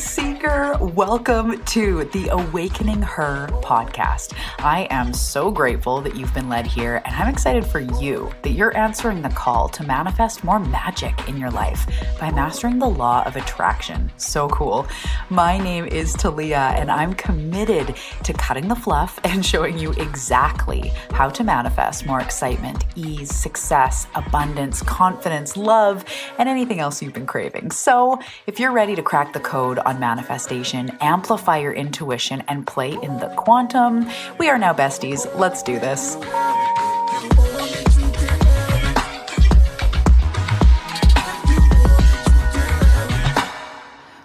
seeker. Welcome to the Awakening Her podcast. I am so grateful that you've been led here, and I'm excited for you that you're answering the call to manifest more magic in your life by mastering the law of attraction. So cool. My name is Talia, and I'm committed to cutting the fluff and showing you exactly how to manifest more excitement, ease, success, abundance, confidence, love, and anything else you've been craving. So if you're ready to crack the code on manifestation, amplify your intuition, and play in the quantum, we are now besties. Let's do this.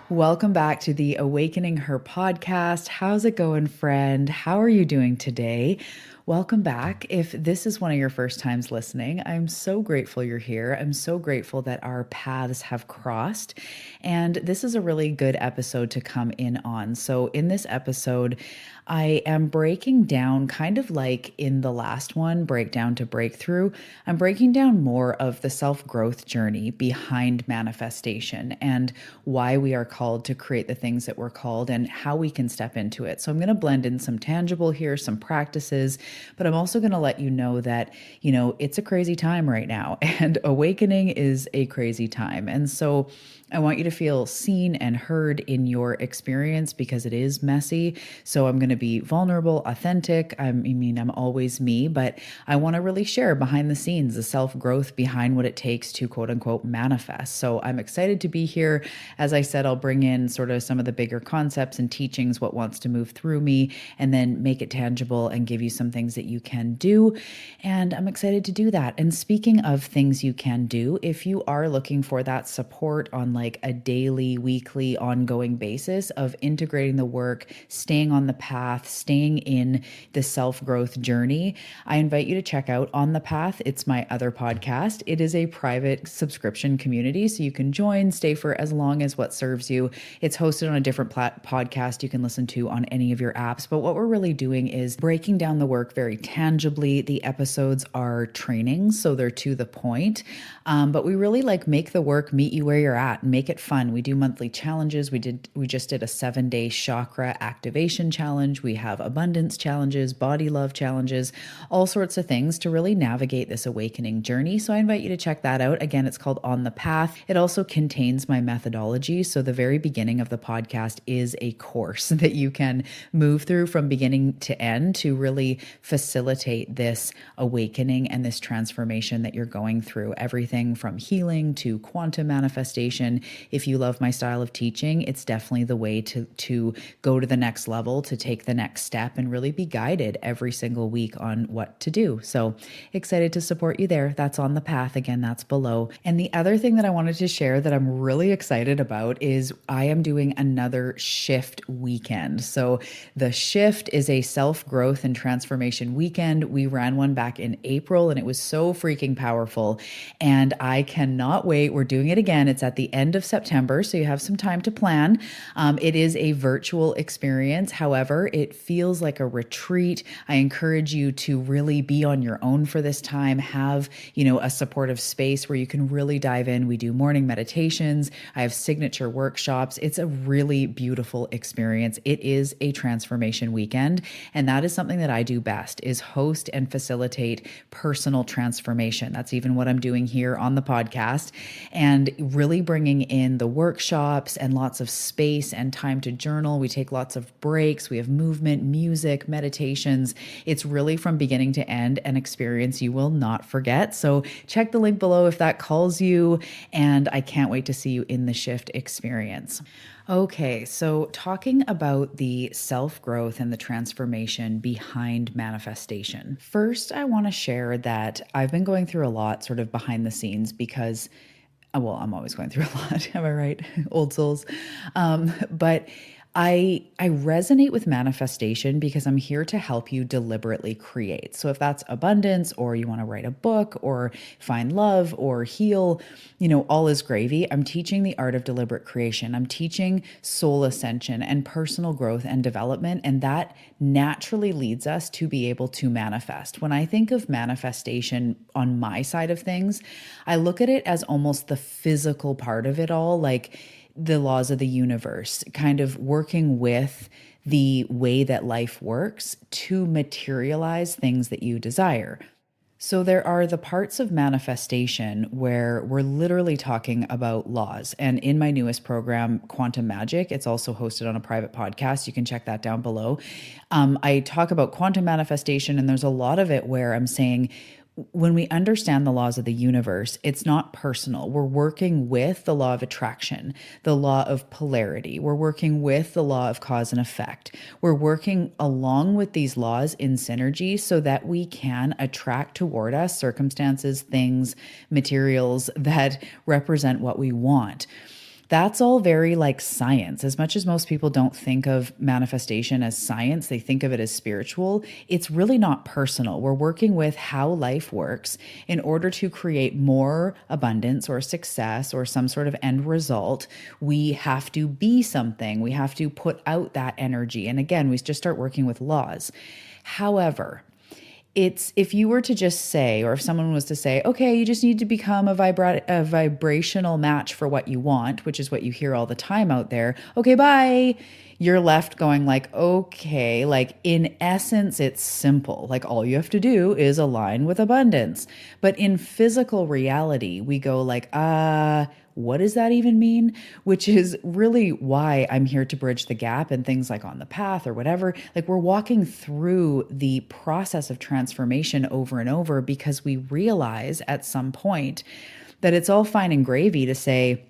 Welcome back to the Awakening Her podcast. How's it going, friend? How are you doing today? Welcome back. If this is one of your first times listening, I'm so grateful you're here. I'm so grateful that our paths have crossed. And this is a really good episode to come in on. So in this episode, I am breaking down, kind of like in the last one, Breakdown to Breakthrough. I'm breaking down more of the self-growth journey behind manifestation and why we are called to create the things that we're called and how we can step into it. So I'm going to blend in some tangible here, some practices, but I'm also going to let you know that, it's a crazy time right now, and awakening is a crazy time. And so I want you to feel seen and heard in your experience because it is messy. So I'm going to be vulnerable, authentic. I'm always me, but I want to really share behind the scenes, the self-growth behind what it takes to quote unquote manifest. So I'm excited to be here. As I said, I'll bring in sort of some of the bigger concepts and teachings, what wants to move through me, and then make it tangible and give you some things that you can do. And I'm excited to do that. And speaking of things you can do, if you are looking for that support on like a daily, weekly, ongoing basis of integrating the work, staying on the path, staying in the self-growth journey, I invite you to check out On the Path. It's my other podcast. It is a private subscription community, so you can join, stay for as long as what serves you. It's hosted on a different podcast you can listen to on any of your apps. But what we're really doing is breaking down the work very tangibly. The episodes are trainings, so they're to the point. But we really make the work meet you where you're at, make it fun. We do monthly challenges. We just did a 7-day chakra activation challenge. We have abundance challenges, body love challenges, all sorts of things to really navigate this awakening journey. So I invite you to check that out. Again, it's called On the Path. It also contains my methodology. So the very beginning of the podcast is a course that you can move through from beginning to end to really facilitate this awakening and this transformation that you're going through. Everything from healing to quantum manifestation. If you love my style of teaching, it's definitely the way to go to the next level, to take the next step and really be guided every single week on what to do. So excited to support you there. That's On the Path. Again, that's below. And the other thing that I wanted to share that I'm really excited about is I am doing another shift weekend. So the shift is a self-growth and transformation weekend. We ran one back in April and it was so freaking powerful. And I cannot wait. We're doing it again. It's at the end of September, so you have some time to plan. It is a virtual experience. However, it feels like a retreat. I encourage you to really be on your own for this time. Have, a supportive space where you can really dive in. We do morning meditations. I have signature workshops. It's a really beautiful experience. It is a transformation weekend. And that is something that I do best, is host and facilitate personal transformation. That's even what I'm doing here on the podcast, and really bringing in the workshops and lots of space and time to journal. We take lots of breaks. We have movement, music, meditations. It's really from beginning to end an experience you will not forget. So check the link below if that calls you, and I can't wait to see you in the shift experience. Okay, so talking about the self-growth and the transformation behind manifestation. First, I want to share that I've been going through a lot sort of behind the scenes because, well, I'm always going through a lot, am I right? Old souls. But I resonate with manifestation because I'm here to help you deliberately create. So if that's abundance, or you want to write a book or find love or heal, all is gravy. I'm teaching the art of deliberate creation. I'm teaching soul ascension and personal growth and development. And that naturally leads us to be able to manifest. When I think of manifestation on my side of things, I look at it as almost the physical part of it all. Like, the laws of the universe, kind of working with the way that life works to materialize things that you desire. So, there are the parts of manifestation where we're literally talking about laws. And in my newest program, Quantum Magic, it's also hosted on a private podcast. You can check that down below. I talk about quantum manifestation, and there's a lot of it where I'm saying, when we understand the laws of the universe, it's not personal. We're working with the law of attraction, the law of polarity. We're working with the law of cause and effect. We're working along with these laws in synergy so that we can attract toward us circumstances, things, materials that represent what we want. That's all very like science. As much as most people don't think of manifestation as science, they think of it as spiritual. It's really not personal. We're working with how life works in order to create more abundance or success or some sort of end result. We have to be something. We have to put out that energy. And again, we just start working with laws. However, it's if you were to just say, or if someone was to say, okay, you just need to become a vibrational match for what you want, which is what you hear all the time out there. Okay, bye. You're left going like, okay, like in essence, it's simple. Like all you have to do is align with abundance. But in physical reality, we go like, what does that even mean? Which is really why I'm here to bridge the gap and things like On the Path or whatever. Like we're walking through the process of transformation over and over because we realize at some point that it's all fine and gravy to say,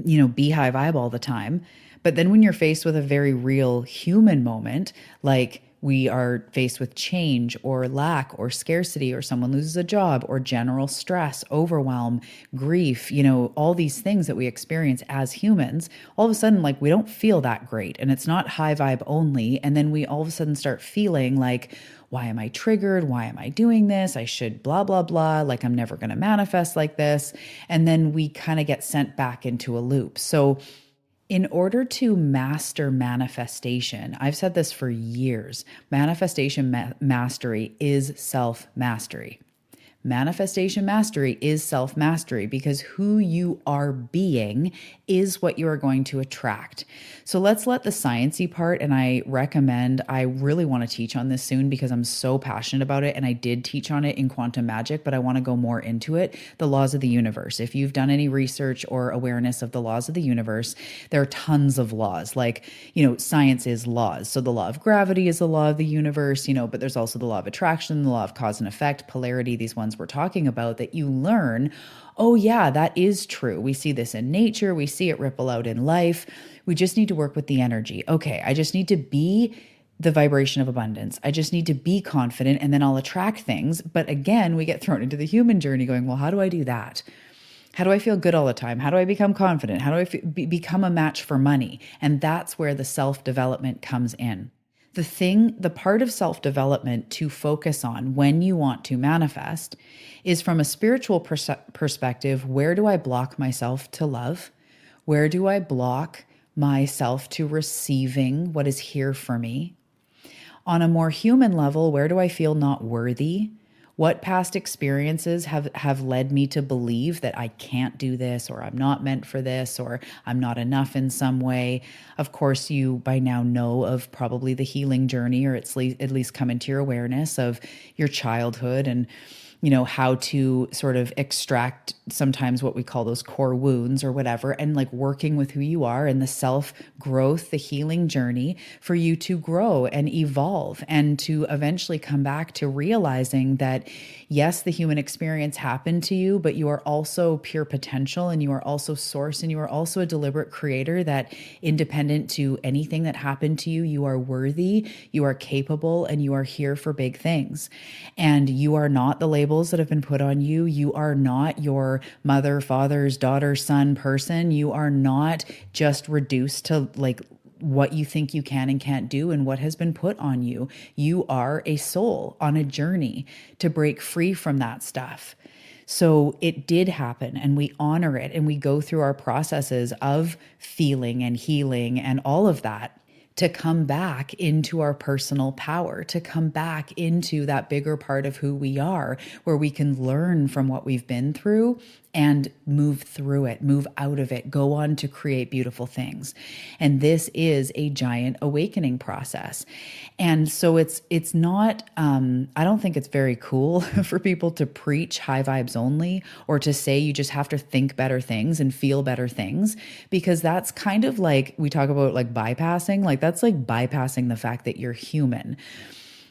beehive vibe all the time. But then when you're faced with a very real human moment, like we are faced with change or lack or scarcity, or someone loses a job, or general stress, overwhelm, grief, all these things that we experience as humans, all of a sudden, like we don't feel that great. And it's not high vibe only. And then we all of a sudden start feeling like, why am I triggered? Why am I doing this? I should blah, blah, blah. Like I'm never going to manifest like this. And then we kind of get sent back into a loop. So in order to master manifestation, I've said this for years, manifestation mastery is self-mastery. Manifestation mastery is self-mastery because who you are being is what you are going to attract. So let's let the sciencey part, and I really want to teach on this soon because I'm so passionate about it, and I did teach on it in Quantum Magic, but I want to go more into it, the laws of the universe. If you've done any research or awareness of the laws of the universe, there are tons of laws. Like, science is laws. So the law of gravity is the law of the universe, but there's also the law of attraction, the law of cause and effect, polarity, these ones we're talking about that you learn, oh yeah, that is true. We see this in nature. We see it ripple out in life. We just need to work with the energy. Okay, I just need to be the vibration of abundance. I just need to be confident and then I'll attract things. But again, we get thrown into the human journey going, well, how do I do that? How do I feel good all the time? How do I become confident? How do I become a match for money? And that's where the self-development comes in. The part of self-development to focus on when you want to manifest is from a spiritual perspective. Where do I block myself to love? Where do I block myself to receiving what is here for me? On a more human level, where do I feel not worthy? What past experiences have led me to believe that I can't do this, or I'm not meant for this, or I'm not enough in some way? Of course, you by now know of probably the healing journey, or at least come into your awareness of your childhood and how to sort of extract sometimes what we call those core wounds or whatever, and like working with who you are and the self-growth, the healing journey for you to grow and evolve and to eventually come back to realizing that, yes, the human experience happened to you, but you are also pure potential and you are also source and you are also a deliberate creator that independent to anything that happened to you, you are worthy, you are capable, and you are here for big things. And you are not the label that have been put on you. You are not your mother, father's daughter, son person. You are not just reduced to like what you think you can and can't do and what has been put on you. You are a soul on a journey to break free from that stuff. So it did happen and we honor it and we go through our processes of feeling and healing and all of that to come back into our personal power, to come back into that bigger part of who we are, where we can learn from what we've been through and move through it, move out of it, go on to create beautiful things. And this is a giant awakening process. And so it's not, I don't think it's very cool for people to preach high vibes only, or to say you just have to think better things and feel better things, because that's kind of like, we talk about like bypassing, like that's like bypassing the fact that you're human.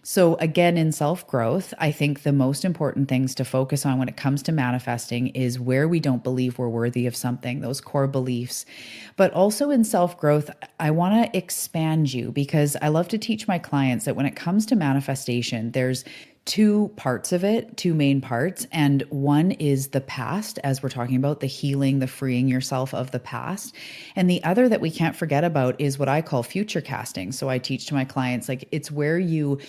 So again, in self-growth, I think the most important things to focus on when it comes to manifesting is where we don't believe we're worthy of something, those core beliefs. But also in self-growth, I want to expand you, because I love to teach my clients that when it comes to manifestation, there's two parts of it, two main parts. And one is the past, as we're talking about the healing, the freeing yourself of the past. And the other that we can't forget about is what I call future casting. So I teach to my clients, like, it's where you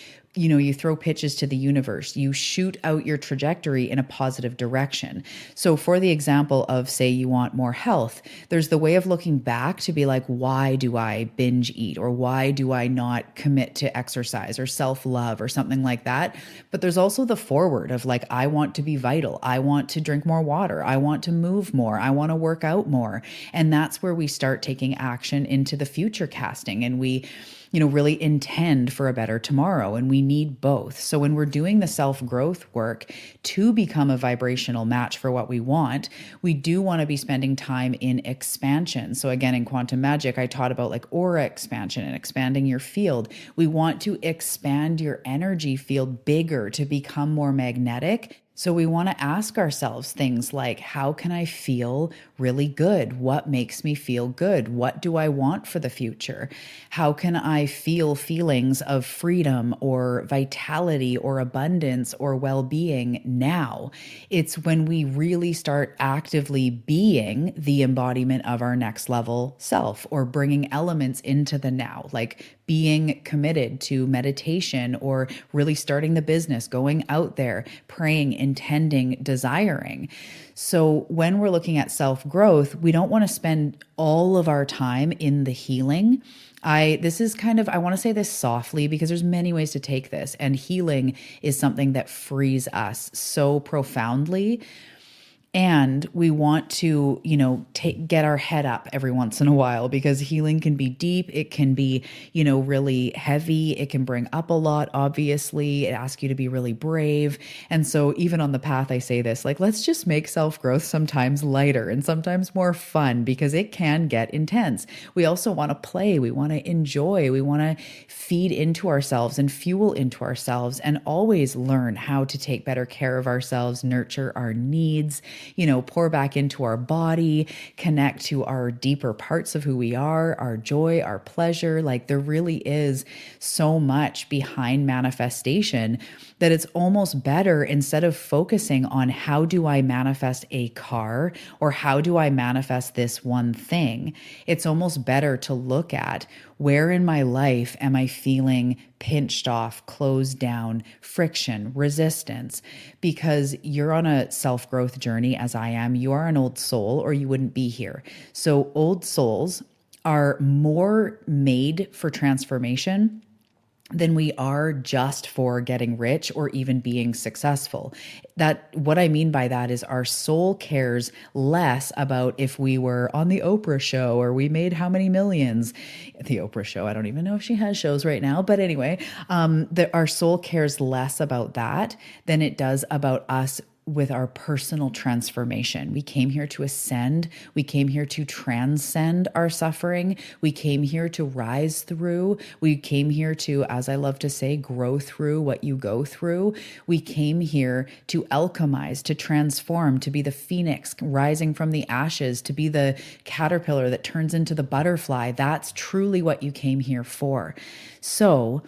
throw pitches to the universe, you shoot out your trajectory in a positive direction. So for the example of, say, you want more health, there's the way of looking back to be like, why do I binge eat? Or why do I not commit to exercise or self-love or something like that? But there's also the forward of like, I want to be vital. I want to drink more water. I want to move more. I want to work out more. And that's where we start taking action into the future casting. And we really intend for a better tomorrow. And we need both. So when we're doing the self-growth work to become a vibrational match for what we want, we do want to be spending time in expansion. So again, in quantum magic, I taught about like aura expansion and expanding your field. We want to expand your energy field bigger to become more magnetic. So we want to ask ourselves things like, how can I feel really good? What makes me feel good? What do I want for the future? How can I feel feelings of freedom or vitality or abundance or well-being now? It's when we really start actively being the embodiment of our next level self, or bringing elements into the now, like being committed to meditation, or really starting the business, going out there, praying, intending, desiring. So when we're looking at self-growth, we don't want to spend all of our time in the healing. I want to say this softly, because there's many ways to take this, and healing is something that frees us so profoundly. And we want to, get our head up every once in a while, because healing can be deep. It can be, really heavy. It can bring up a lot, obviously. It asks you to be really brave. And so even on the path, I say this, like, let's just make self-growth sometimes lighter and sometimes more fun, because it can get intense. We also want to play. We want to enjoy. We want to feed into ourselves and fuel into ourselves, and always learn how to take better care of ourselves, nurture our needs, pour back into our body, connect to our deeper parts of who we are, our joy, our pleasure. Like, there really is so much behind manifestation that it's almost better, instead of focusing on how do I manifest a car or how do I manifest this one thing, it's almost better to look at, where in my life am I feeling pinched off, closed down, friction, resistance? Because you're on a self-growth journey, as I am. You are an old soul, or you wouldn't be here. So old souls are more made for transformation than we are just for getting rich or even being successful. What I mean by that is, our soul cares less about if we were on the Oprah show or we made how many millions. The Oprah show, I don't even know if she has shows right now, but anyway, our soul cares less about that than it does about us with our personal transformation. We came here to ascend. We came here to transcend our suffering. We came here to rise through. We came here to, as I love to say, grow through what you go through. We came here to alchemize, to transform, to be the phoenix rising from the ashes, to be the caterpillar that turns into the butterfly. That's truly what you came here for. So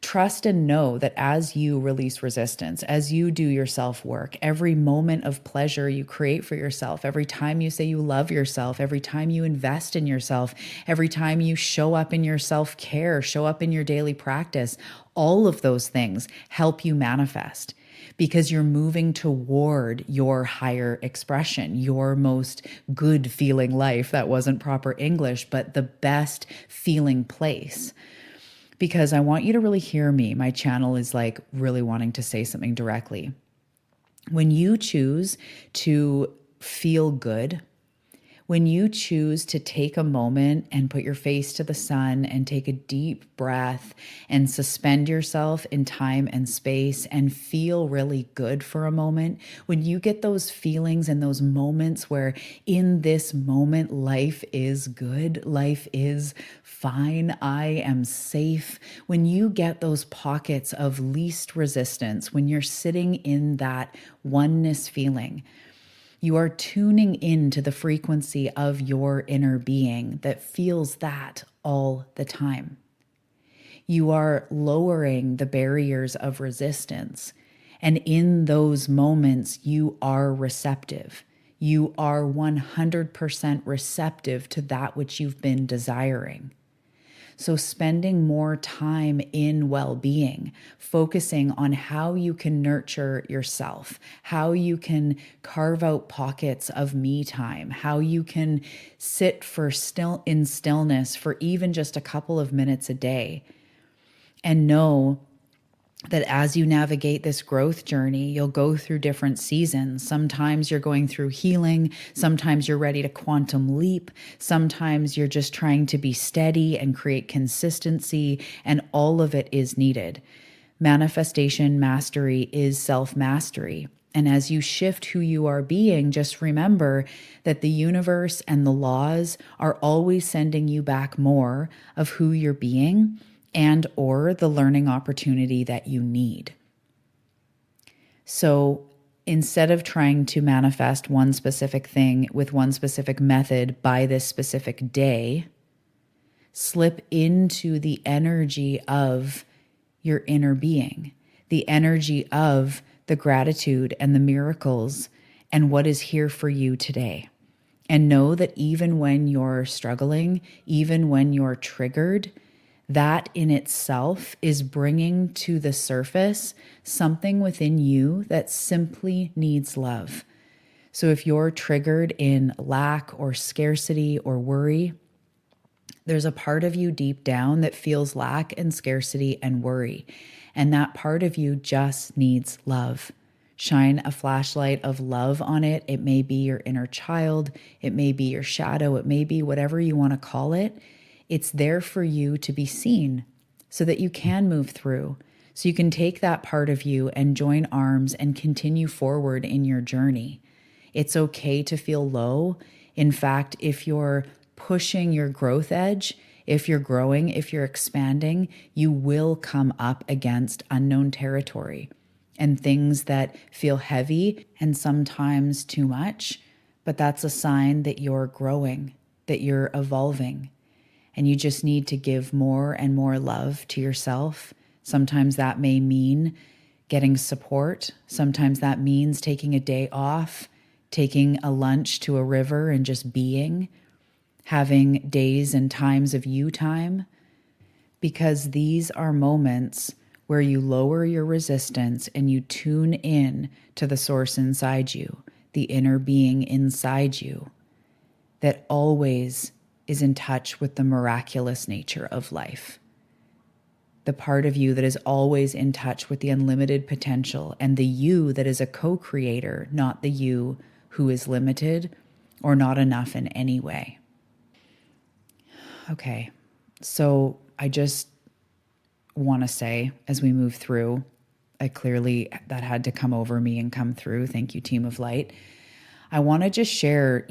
trust and know that as you release resistance, as you do your self-work, every moment of pleasure you create for yourself, every time you say you love yourself, every time you invest in yourself, every time you show up in your self-care, show up in your daily practice, all of those things help you manifest. because you're moving toward your higher expression, your most good feeling life. That wasn't proper English, but the best feeling place. Because I want you to really hear me. My channel is like really wanting to say something directly. When you choose to feel good, when you choose to take a moment and put your face to the sun and take a deep breath and suspend yourself in time and space and feel really good for a moment, when you get those feelings and those moments where in this moment life is good, life is fine, I am safe, when you get those pockets of least resistance, when you're sitting in that oneness feeling, you are tuning into the frequency of your inner being that feels that all the time. You are lowering the barriers of resistance. And in those moments, you are receptive. You are 100% receptive to that which you've been desiring. So spending more time in well-being, focusing on how you can nurture yourself, how you can carve out pockets of me time, how you can sit in stillness for even just a couple of minutes a day, and know that as you navigate this growth journey, you'll go through different seasons. Sometimes you're going through healing. Sometimes you're ready to quantum leap. Sometimes you're just trying to be steady and create consistency, and all of it is needed. Manifestation mastery is self-mastery. And as you shift who you are being, just remember that the universe and the laws are always sending you back more of who you're being and or the learning opportunity that you need. So instead of trying to manifest one specific thing with one specific method by this specific day, slip into the energy of your inner being, the energy of the gratitude and the miracles and what is here for you today. And know that even when you're struggling, even when you're triggered, that in itself is bringing to the surface something within you that simply needs love. So if you're triggered in lack or scarcity or worry, there's a part of you deep down that feels lack and scarcity and worry. And that part of you just needs love. Shine a flashlight of love on it. It may be your inner child. It may be your shadow. It may be whatever you want to call it. It's there for you to be seen so that you can move through. So you can take that part of you and join arms and continue forward in your journey. It's okay to feel low. In fact, if you're pushing your growth edge, if you're growing, if you're expanding, you will come up against unknown territory and things that feel heavy and sometimes too much. But that's a sign that you're growing, that you're evolving. And you just need to give more and more love to yourself. Sometimes that may mean getting support. Sometimes that means taking a day off, taking a lunch to a river and just being, having days and times of you time. Because these are moments where you lower your resistance and you tune in to the source inside you, the inner being inside you, that always is in touch with the miraculous nature of life. The part of you that is always in touch with the unlimited potential, and the you that is a co-creator, not the you who is limited or not enough in any way. Okay, so I just want to say as we move through, that had to come over me and come through. Thank you, Team of Light. I want to just share,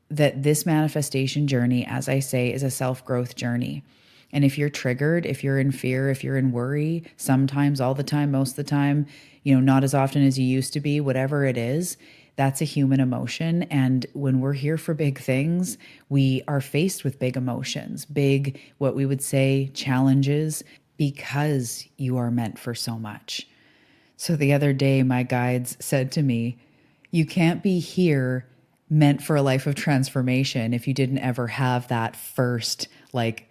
that this manifestation journey, as I say, is a self-growth journey. And if you're triggered, if you're in fear, if you're in worry, sometimes, all the time, most of the time, not as often as you used to be, whatever it is, that's a human emotion. And when we're here for big things, we are faced with big emotions, big, what we would say, challenges, because you are meant for so much. So the other day, my guides said to me, you can't be here meant for a life of transformation if you didn't ever have that first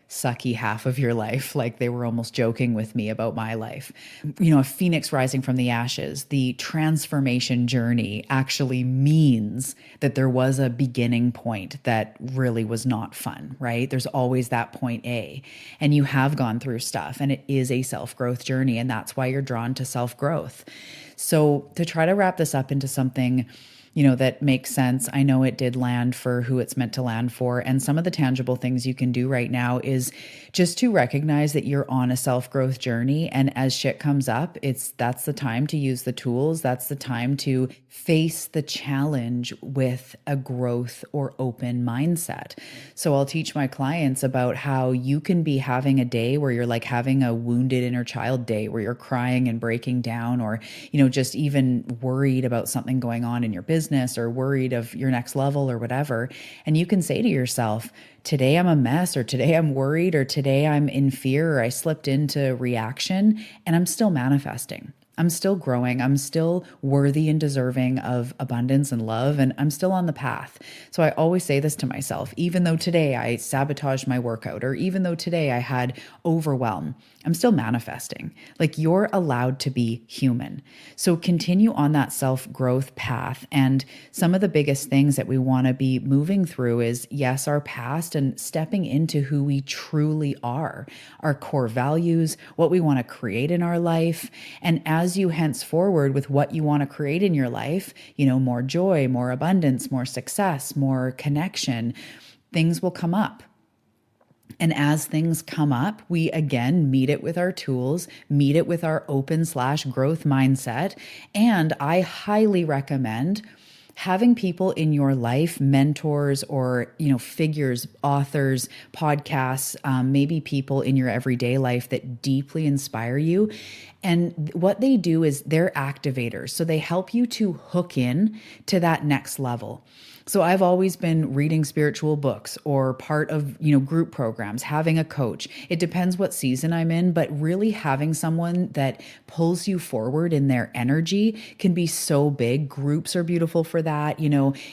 sucky half of your life. Like they were almost joking with me about my life. You know, a phoenix rising from the ashes, the transformation journey actually means that there was a beginning point that really was not fun, right? There's always that point A, and you have gone through stuff, and it is a self-growth journey. And that's why you're drawn to self-growth. So to try to wrap this up into something, that makes sense. I know it did land for who it's meant to land for. And some of the tangible things you can do right now is just to recognize that you're on a self-growth journey. And as shit comes up, that's the time to use the tools. That's the time to face the challenge with a growth or open mindset. So I'll teach my clients about how you can be having a day where you're like having a wounded inner child day where you're crying and breaking down, or, just even worried about something going on in your business or worried of your next level or whatever. And you can say to yourself, today I'm a mess, or today I'm worried, or today I'm in fear, or I slipped into reaction, and I'm still manifesting. I'm still growing. I'm still worthy and deserving of abundance and love, and I'm still on the path. So I always say this to myself, even though today I sabotaged my workout, or even though today I had overwhelm, I'm still manifesting. Like, you're allowed to be human. So continue on that self-growth path. And some of the biggest things that we want to be moving through is, yes, our past, and stepping into who we truly are, our core values, what we want to create in our life. And as you henceforward with what you want to create in your life, more joy, more abundance, more success, more connection, things will come up. And as things come up, we again meet it with our tools, meet it with our open/growth mindset. And I highly recommend having people in your life, mentors or, figures, authors, podcasts, maybe people in your everyday life that deeply inspire you. And what they do is they're activators. So they help you to hook in to that next level. So I've always been reading spiritual books or part of, group programs, having a coach. It depends what season I'm in, but really having someone that pulls you forward in their energy can be so big. Groups are beautiful for that.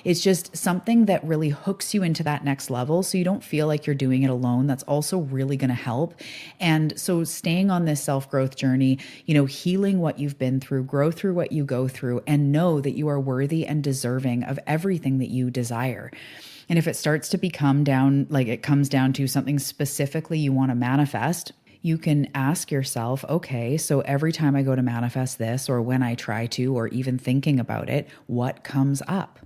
It's just something that really hooks you into that next level. So you don't feel like you're doing it alone. That's also really going to help. And so staying on this self-growth journey, healing what you've been through, grow through what you go through, and know that you are worthy and deserving of everything that you desire. And if it starts to become it comes down to something specifically you want to manifest, you can ask yourself, okay, so every time I go to manifest this, or when I try to, or even thinking about it, what comes up?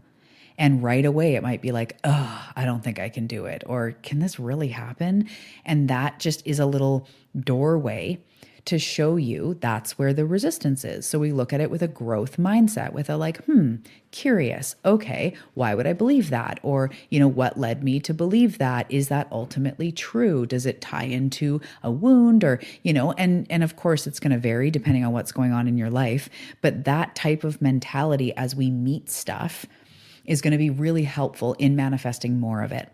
And right away, it might be like, oh, I don't think I can do it. Or can this really happen? And that just is a little doorway to show you that's where the resistance is. So we look at it with a growth mindset, with a curious, okay, why would I believe that? Or, what led me to believe that? Is that ultimately true? Does it tie into a wound? Or, and of course it's going to vary depending on what's going on in your life. But that type of mentality as we meet stuff is going to be really helpful in manifesting more of it.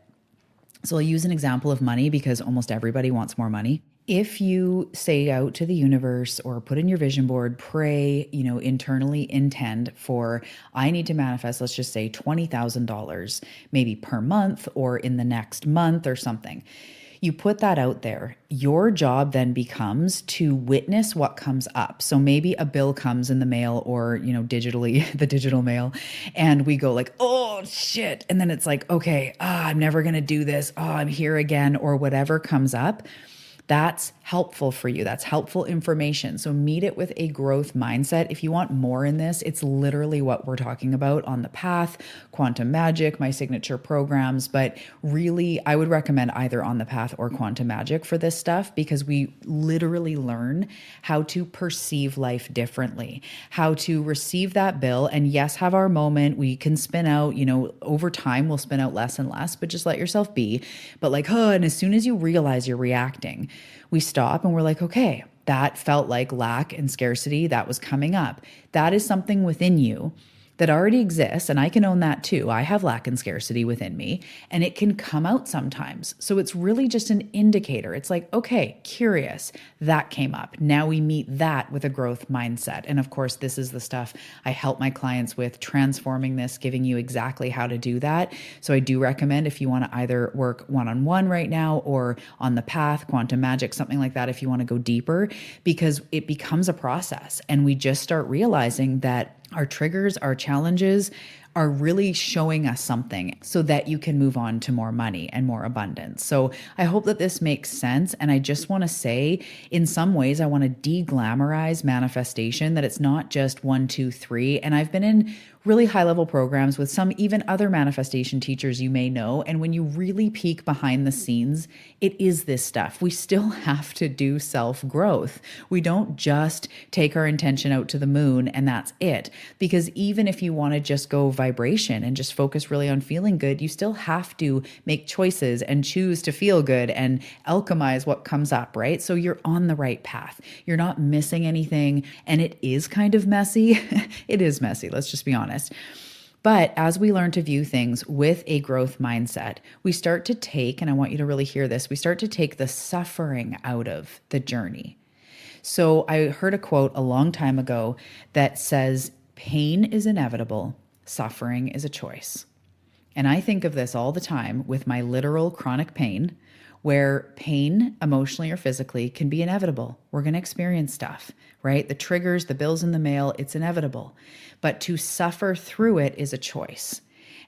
So I'll use an example of money because almost everybody wants more money. If you say out to the universe or put in your vision board, pray, internally intend for, I need to manifest, let's just say $20,000, maybe per month or in the next month or something. You put that out there. Your job then becomes to witness what comes up. So maybe a bill comes in the mail or, digitally, the digital mail, and we go like, oh shit. And then it's like, okay, I'm never going to do this. Oh, I'm here again, or whatever comes up. That's helpful for you. That's helpful information. So meet it with a growth mindset. If you want more in this, it's literally what we're talking about on the path, Quantum Magic, my signature programs. But really, I would recommend either on the path or Quantum Magic for this stuff, because we literally learn how to perceive life differently, how to receive that bill and yes, have our moment. We can spin out, over time we'll spin out less and less, but just let yourself be. But and as soon as you realize you're reacting, we stop and we're like, okay, that felt like lack and scarcity that was coming up. That is something within you that already exists, and I can own that too. I have lack and scarcity within me, and it can come out sometimes. So it's really just an indicator. It's like, okay, curious, that came up. Now we meet that with a growth mindset. And of course, this is the stuff I help my clients with, transforming this, giving you exactly how to do that. So I do recommend, if you want to either work one-on-one right now or on the path, quantum magic, something like that, if you want to go deeper, because it becomes a process and we just start realizing that our triggers, our challenges are really showing us something so that you can move on to more money and more abundance. So I hope that this makes sense. And I just want to say, in some ways, I want to de-glamorize manifestation, that it's not just 1, 2, 3. And I've been in really high level programs with some even other manifestation teachers you may know. And when you really peek behind the scenes, it is this stuff. We still have to do self-growth. We don't just take our intention out to the moon and that's it. Because even if you want to just go vibration and just focus really on feeling good, you still have to make choices and choose to feel good and alchemize what comes up, right? So you're on the right path. You're not missing anything. And it is kind of messy. It is messy. Let's just be honest. But as we learn to view things with a growth mindset, we start to take, and I want you to really hear this, we start to take the suffering out of the journey. So I heard a quote a long time ago that says, pain is inevitable, suffering is a choice. And I think of this all the time with my literal chronic pain, where pain, emotionally or physically, can be inevitable. We're going to experience stuff, right? The triggers, the bills in the mail, it's inevitable. But to suffer through it is a choice.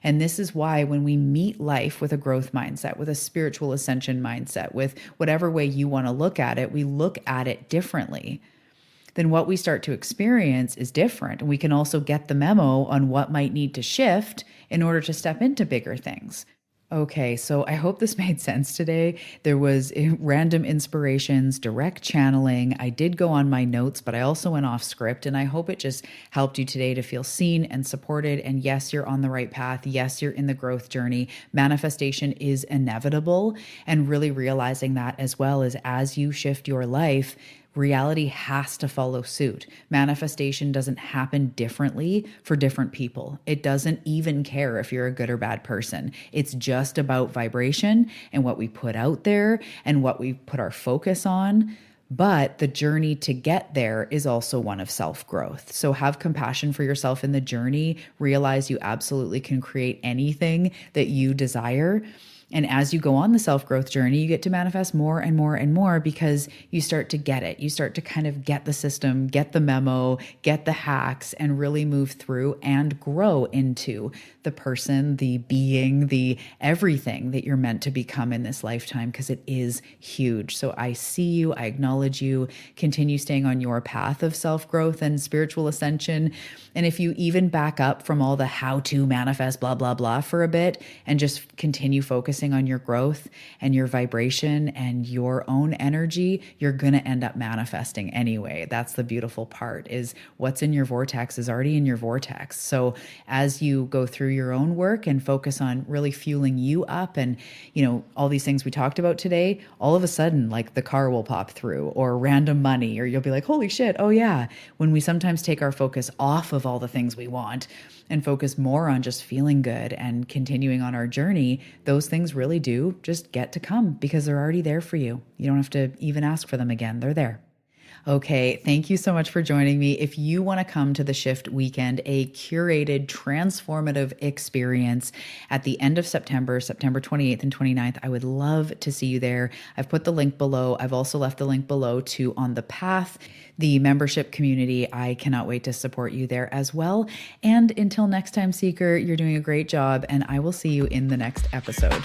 And this is why when we meet life with a growth mindset, with a spiritual ascension mindset, with whatever way you want to look at it, we look at it differently. Then what we start to experience is different. And we can also get the memo on what might need to shift in order to step into bigger things. Okay, so I hope this made sense today. There was random inspirations, direct channeling. I did go on my notes, but I also went off script, and I hope it just helped you today to feel seen and supported. And yes, you're on the right path. Yes, you're in the growth journey. Manifestation is inevitable, and really realizing that as well as you shift your life, reality has to follow suit. Manifestation doesn't happen differently for different people. It doesn't even care if you're a good or bad person. It's just about vibration and what we put out there and what we put our focus on. But the journey to get there is also one of self-growth. So have compassion for yourself in the journey. Realize you absolutely can create anything that you desire. And as you go on the self-growth journey, you get to manifest more and more and more because you start to get it. You start to kind of get the system, get the memo, get the hacks, and really move through and grow into the person, the being, the everything that you're meant to become in this lifetime, because it is huge. So I see you, I acknowledge you, continue staying on your path of self-growth and spiritual ascension. And if you even back up from all the how to manifest blah, blah, blah for a bit and just continue focusing on your growth and your vibration and your own energy, you're going to end up manifesting anyway. That's the beautiful part, is what's in your vortex is already in your vortex. So as you go through your own work and focus on really fueling you up and, all these things we talked about today, all of a sudden, like the car will pop through or random money, or you'll be like, holy shit. Oh yeah. When we sometimes take our focus off of all the things we want and focus more on just feeling good and continuing on our journey, those things really do just get to come because they're already there for you. You don't have to even ask for them again. They're there. Okay, thank you so much for joining me. If you want to come to the Shift Weekend, a curated, transformative experience at the end of September, September 28th and 29th, I would love to see you there. I've put the link below. I've also left the link below to On the Path, the membership community. I cannot wait to support you there as well. And until next time, Seeker, you're doing a great job, and I will see you in the next episode.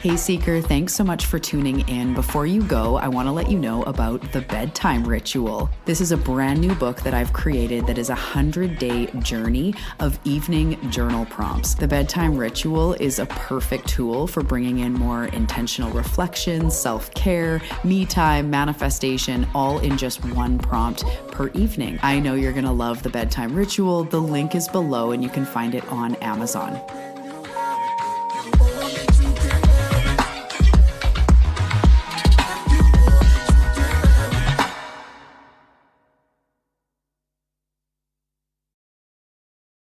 Hey Seeker, thanks so much for tuning in. Before you go, I want to let you know about The Bedtime Ritual. This is a brand new book that I've created that is a 100-day journey of evening journal prompts. The Bedtime Ritual is a perfect tool for bringing in more intentional reflection, self-care, me time, manifestation, all in just one prompt per evening. I know you're going to love The Bedtime Ritual. The link is below and you can find it on Amazon.